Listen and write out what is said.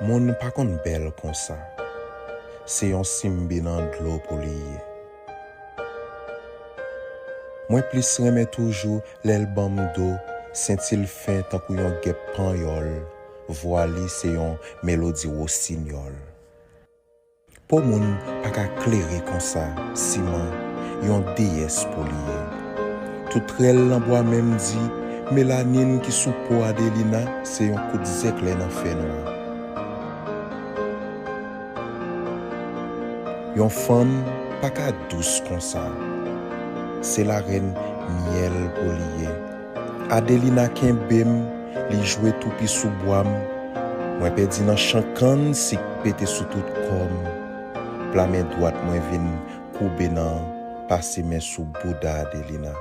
Moun pa kon bel kon sa. Se yon simbi nan dlo pou liye. Mwen plis reme toujou lèl bam do, sentil fin takou yon gep panyol, voali se yon melodi rossignol. Po moun pa ka klere kon sa, siman, yon deyes pou liye. Tout rel nan bois même di, mélanine qui sous po Adelina, c'est yon coup de zekle nan fè noir. Yon femme pa ka douce kon sa. C'est la reine miel pou liye. Adelina Kembem, li joué tout pi sous boam. Mwen pe di nan chankan si pete sou tout kom. Pla men droite mwen vin koube nan, passe men sou bouda Adelina.